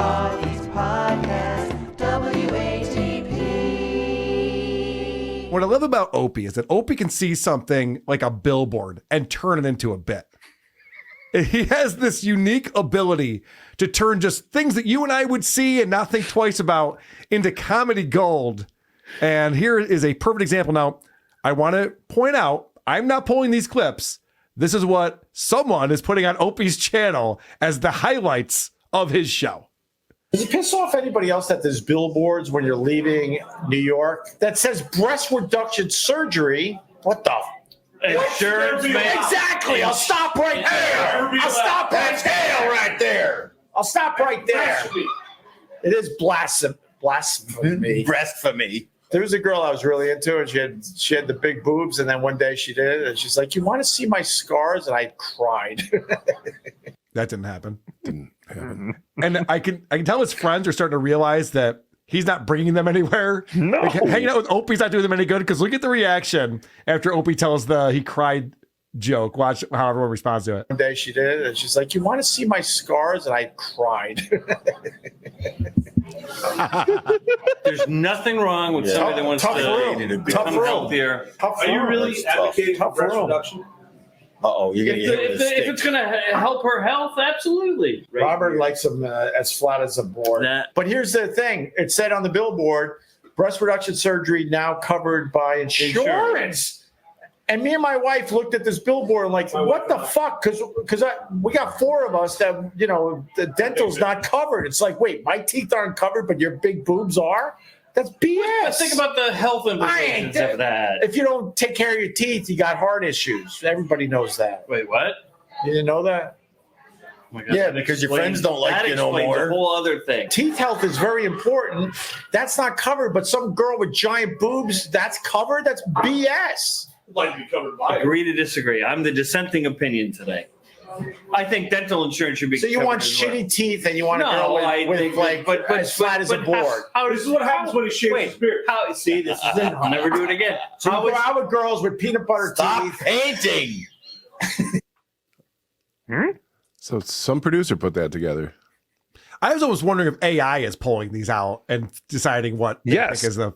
Podcast, WATP. What I love about Opie is that Opie can see something like a billboard and turn it into a bit. He has this unique ability to turn just things that you and I would see and not think twice about into comedy gold. And here is a perfect example. Now, I want to point out, I'm not pulling these clips. This is what someone is putting on Opie's channel as the highlights of his show. Does it piss off anybody else that there's billboards when you're leaving New York that says breast reduction surgery? What the? Insurance, man. Exactly. I'll stop right there. I'll stop right there. Right there. I'll stop right there. It is blasphemy. Blasphemy. There was a girl I was really into, and she had the big boobs, and then one day she did it, and she's like, "You want to see my scars?" And I cried. That didn't happen. And I can tell his friends are starting to realize that he's not bringing them anywhere. No. Like, hanging out with Opie's not doing them any good, because look at the reaction after Opie tells the he cried joke. Watch how everyone responds to it. One day she did it, and she's like, "You want to see my scars?" And I cried. There's nothing wrong with somebody that wants to become healthier. Are you really advocating for breast reduction? Uh-oh, you're going to get If it's going to help her health, absolutely. Robert likes them as flat as a board. But here's the thing. It said on the billboard, breast reduction surgery now covered by insurance. And me and my wife looked at this billboard and like, what the fuck? Because we got four of us that, the dental's not covered. It's like, wait, my teeth aren't covered, but your big boobs are? That's BS. Think about the health implications of that. If you don't take care of your teeth, you got heart issues. Everybody knows that. Wait, what? You didn't know that? Oh my God, yeah, because your friends don't like you no more. A whole other thing. Teeth health is very important. That's not covered, but some girl with giant boobs, that's covered? That's BS. Like be covered by Agree to disagree. I'm the dissenting opinion today. I think dental insurance should be. So you want shitty teeth and you want a girl with as flat as a board. This is what happens when he shaves his beard. See, this is it. I'll never do it again. So you go out with girls with peanut butter teeth. Painting. So some producer put that together. I was always wondering if AI is pulling these out and deciding what they think is the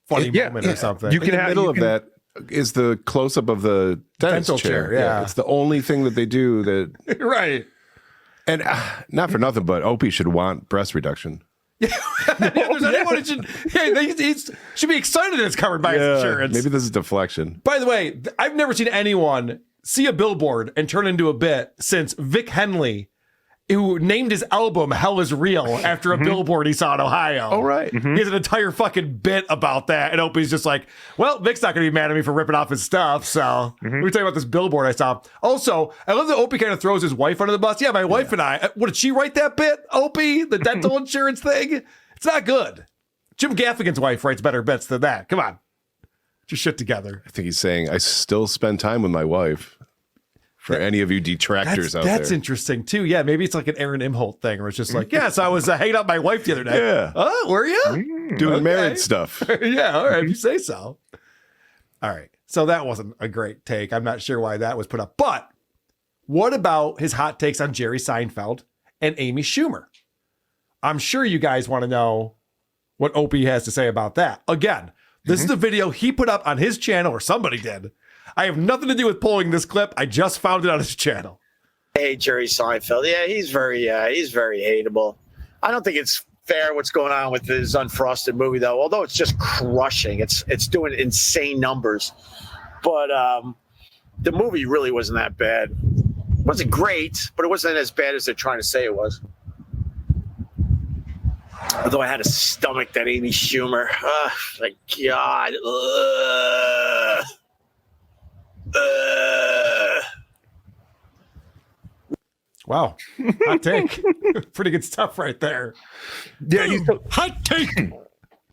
funny moment or something. You can have middle of that is the close-up of the dental chair. Yeah, it's the only thing that they do that. Right. And not for nothing, but Opie should want breast reduction. Yeah, there's anyone who should. He should be excited that it's covered by his insurance. Maybe this is deflection. By the way, I've never seen anyone see a billboard and turn into a bit since Vic Henley, who named his album Hell is Real after a billboard he saw in Ohio. Oh, right. He has an entire fucking bit about that. And Opie's just like, well, Vic's not going to be mad at me for ripping off his stuff. So let me tell you about this billboard I saw. Also, I love that Opie kind of throws his wife under the bus. Yeah, my wife and I. What, did she write that bit, Opie? The dental insurance thing? It's not good. Jim Gaffigan's wife writes better bits than that. Come on. Get your shit together. I think he's saying, I still spend time with my wife. For any of you detractors out there. That's interesting, too. Yeah, maybe it's like an Aaron Imholt thing where it's just like, yes, I was hanging out with my wife the other day. Yeah. Oh, were you? Doing married stuff. Yeah, all right, if you say so. All right, so that wasn't a great take. I'm not sure why that was put up. But what about his hot takes on Jerry Seinfeld and Amy Schumer? I'm sure you guys want to know what Opie has to say about that. Again, this is a video he put up on his channel, or somebody did. I have nothing to do with pulling this clip. I just found it on his channel. Hey, Jerry Seinfeld. Yeah, he's very hateable. I don't think it's fair what's going on with his Unfrosted movie, though. Although it's just crushing, it's doing insane numbers. But the movie really wasn't that bad. It wasn't great, but it wasn't as bad as they're trying to say it was. Although I had to stomach that Amy Schumer. My God. Wow. Hot take. Pretty good stuff right there. Yeah, hot take.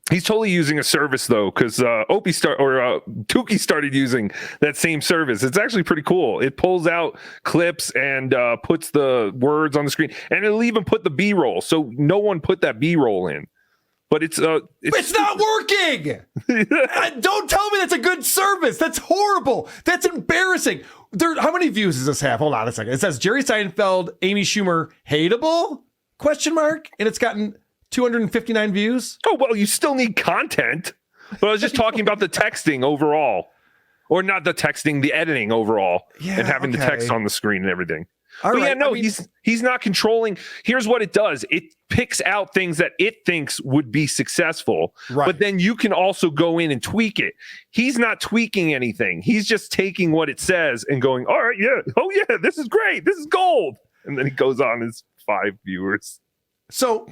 He's totally using a service though, because Tookie started using that same service. It's actually pretty cool. It pulls out clips and puts the words on the screen, and it'll even put the B-roll. So no one put that B-roll in. But it's not working. Don't tell me that's a good service. That's horrible. That's embarrassing. How many views does this have? Hold on a second. It says Jerry Seinfeld, Amy Schumer, hateable. Question mark, and it's gotten 259 views. Oh, well, you still need content. But I was just talking about the texting overall. Or not the texting, the editing overall. Yeah, and having the text on the screen and everything. All but right. yeah, no, I mean, he's not controlling. Here's what it does. It picks out things that it thinks would be successful. Right. But then you can also go in and tweak it. He's not tweaking anything. He's just taking what it says and going, all right, yeah. Oh, yeah, this is great. This is gold. And then he goes on his 5 viewers. So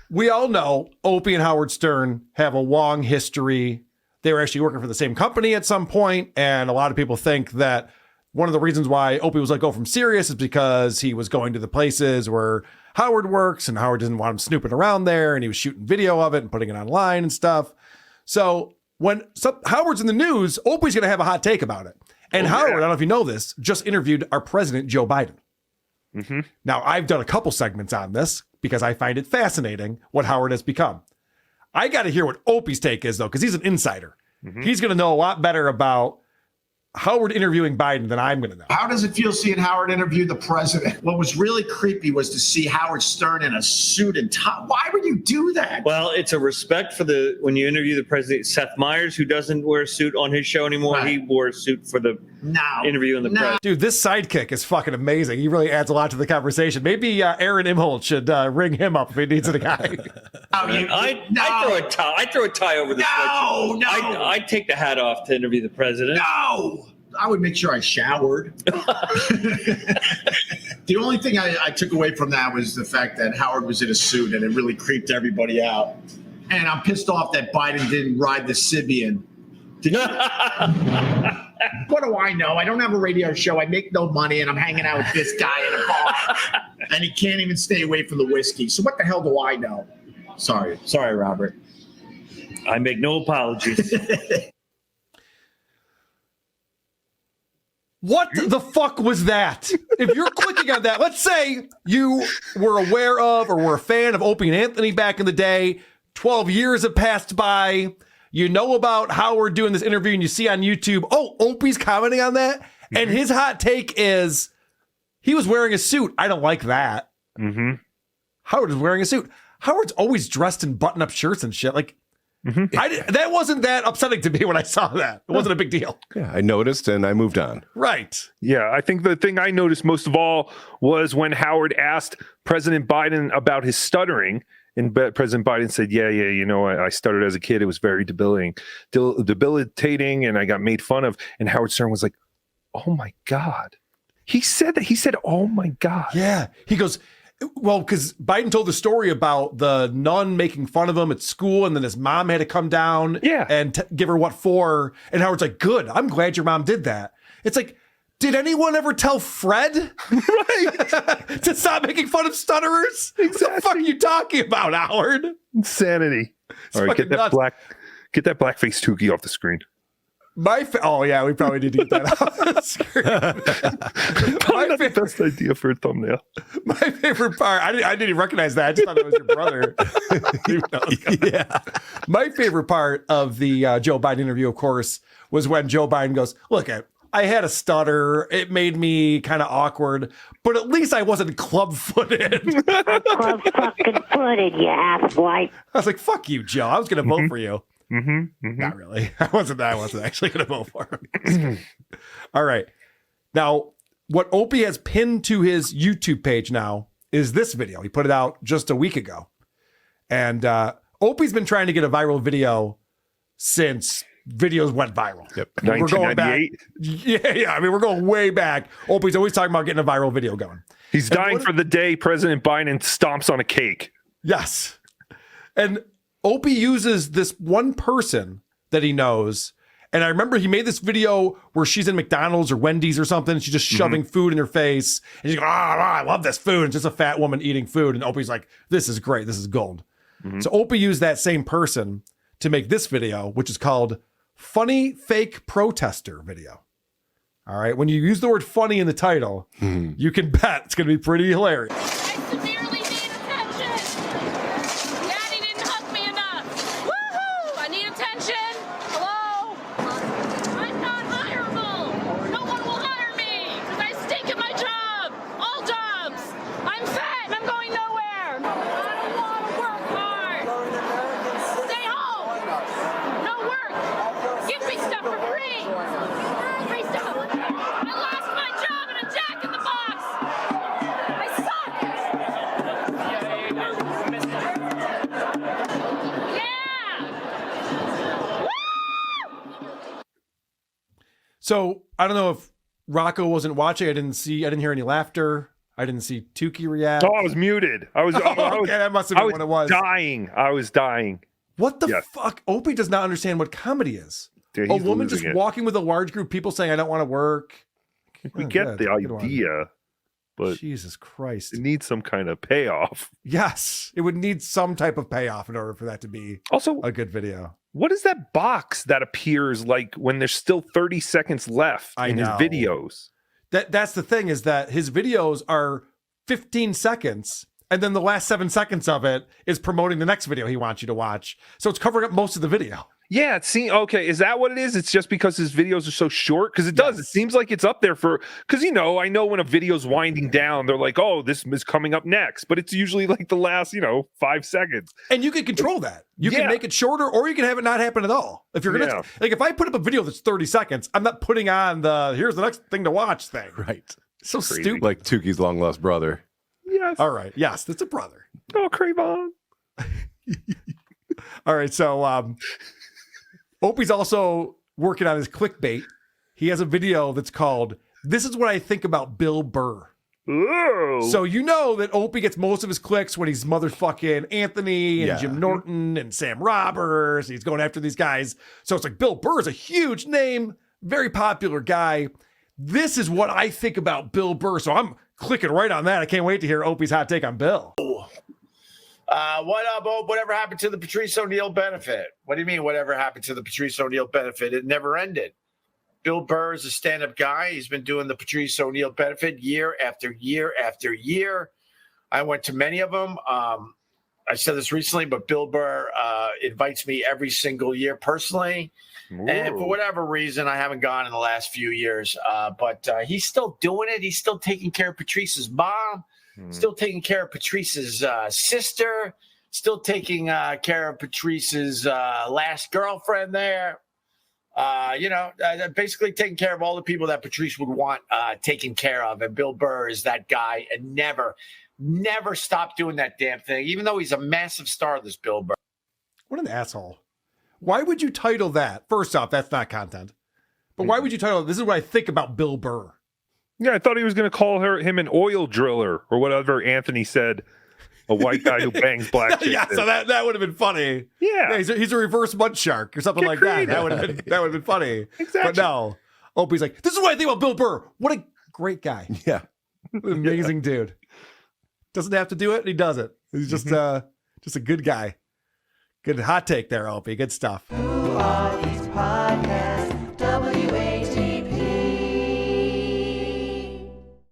we all know Opie and Howard Stern have a long history. They were actually working for the same company at some point, and a lot of people think that one of the reasons why Opie was let go from Sirius is because he was going to the places where Howard works, and Howard didn't want him snooping around there, and he was shooting video of it and putting it online and stuff. So when Howard's in the news, Opie's going to have a hot take about it. And Howard, I don't know if you know this, just interviewed our president, Joe Biden. Mm-hmm. Now, I've done a couple segments on this because I find it fascinating what Howard has become. I got to hear what Opie's take is, though, because he's an insider. Mm-hmm. He's going to know a lot better about Howard interviewing Biden than I'm going to know. How does it feel seeing Howard interview the president? What was really creepy was to see Howard Stern in a suit and tie. Why would you do that? Well, it's a respect for when you interview the president. Seth Meyers, who doesn't wear a suit on his show anymore, Right. he wore a suit for the interview in the president. Dude, this sidekick is fucking amazing. He really adds a lot to the conversation. Maybe Aaron Imholt should ring him up if he needs a guy. I throw a tie over the sweatshirt. No. I'd take the hat off to interview the president. No. I would make sure I showered. The only thing I took away from that was the fact that Howard was in a suit, and it really creeped everybody out. And I'm pissed off that Biden didn't ride the Sibian. What do I know? I don't have a radio show. I make no money, and I'm hanging out with this guy in a bar, and he can't even stay away from the whiskey. So what the hell do I know? Sorry, Robert. I make no apologies. What the fuck was that? If you're clicking on that, let's say you were aware of or were a fan of Opie and Anthony back in the day, 12 years have passed by, you know about Howard doing this interview and you see on YouTube, oh, Opie's commenting on that, and his hot take is he was wearing a suit. I don't like that. Mm-hmm. Howard is wearing a suit. Howard's always dressed in button-up shirts and shit. Like, that wasn't that upsetting to me when I saw that. It wasn't a big deal. Yeah, I noticed and I moved on. Right. Yeah, I think the thing I noticed most of all was when Howard asked President Biden about his stuttering, and President Biden said, yeah, you know, I stuttered as a kid. It was very debilitating, and I got made fun of. And Howard Stern was like, oh, my God. He said that. He said, oh, my God. Yeah. He goes, well, because Biden told the story about the nun making fun of him at school, and then his mom had to come down and give her what for. And Howard's like, good. I'm glad your mom did that. It's like, did anyone ever tell Fred to stop making fun of stutterers? Exactly. What the fuck are you talking about, Howard? Insanity. All right, get that blackface Tookie off the screen. Oh yeah, we probably need to get that off the screen. Probably not the best idea for a thumbnail. My favorite part, I didn't even recognize that. I just thought it was your brother. Yeah. My favorite part of the Joe Biden interview, of course, was when Joe Biden goes, look, I had a stutter. It made me kind of awkward, but at least I wasn't club-footed. Club-fucking-footed, you asswipe. I was like, fuck you, Joe. I was going to vote for you. Not really. I wasn't actually going to vote for him. All right. Now, what Opie has pinned to his YouTube page now is this video. He put it out just a week ago. And Opie's been trying to get a viral video since videos went viral. Yep. We're going back. 1998. Yeah. I mean, we're going way back. Opie's always talking about getting a viral video going. He's dying for the day President Biden stomps on a cake. Yes. And Opie uses this one person that he knows. And I remember he made this video where she's in McDonald's or Wendy's or something. She's just shoving food in her face. And she's going, I love this food. And it's just a fat woman eating food. And Opie's like, this is great. This is gold. So Opie used that same person to make this video, which is called Funny Fake Protester Video. All right. When you use the word funny in the title, you can bet it's going to be pretty hilarious. So I don't know if Rocco wasn't watching. I didn't hear any laughter. I didn't see Tookie react. Oh, I was muted. I was that must have been what it was. I was dying. What the fuck? Opie does not understand what comedy is. Dude, A woman just walking with a large group of people saying, I don't want to work. We get the idea, but Jesus Christ. It needs some kind of payoff. Yes. It would need some type of payoff in order for that to be also a good video. What is that box that appears like when there's still 30 seconds left in his videos? That's the thing, is that his videos are 15 seconds, and then the last 7 seconds of it is promoting the next video he wants you to watch. So it's covering up most of the video. Yeah, okay. Is that what it is? It's just because his videos are so short? Because it does. It seems like it's up there for, because, I know when a video's winding down, they're like, oh, this is coming up next. But it's usually like the last, 5 seconds. And you can control that. You can make it shorter, or you can have it not happen at all. If you're going to, like, if I put up a video that's 30 seconds, I'm not putting on the, here's the next thing to watch thing. Right. So Crazy. stupid. Like Tookie's long lost brother. Yes. All right. Yes, that's a brother. Oh, Cravon. All right. So, Opie's also working on his clickbait. He has a video that's called, This is What I Think About Bill Burr. Ooh. So you know that Opie gets most of his clicks when he's motherfucking Anthony and Jim Norton and Sam Roberts. He's going after these guys. So it's like, Bill Burr is a huge name, very popular guy. This is what I think about Bill Burr. So I'm clicking right on that. I can't wait to hear Opie's hot take on Bill. What up, Ope? Whatever happened to the Patrice O'Neal benefit? What do you mean, whatever happened to the Patrice O'Neal benefit? It never ended. Bill Burr is a stand-up guy. He's been doing the Patrice O'Neal benefit year after year after year. I went to many of them. I said this recently, but Bill Burr invites me every single year personally. Ooh. And for whatever reason, I haven't gone in the last few years. But he's still doing it. He's still taking care of Patrice's mom. Still taking care of Patrice's sister, still taking care of Patrice's last girlfriend there. Basically taking care of all the people that Patrice would want taken care of. And Bill Burr is that guy and never stopped doing that damn thing, even though he's a massive star, this Bill Burr. What an asshole. Why would you title that? First off, that's not content. But why would you title it, This Is What I Think About Bill Burr? Yeah, I thought he was going to call him an oil driller or whatever Anthony said, a white guy who bangs black chicks. Yeah, so that would have been funny. Yeah, he's a reverse mud shark or something like that. That would have been funny. Exactly. But no, Opie's like, this is what I think about Bill Burr. What a great guy. Yeah, amazing dude. Doesn't have to do it, and he does it. He's just a good guy. Good hot take there, Opie. Good stuff. Who are these podcasts?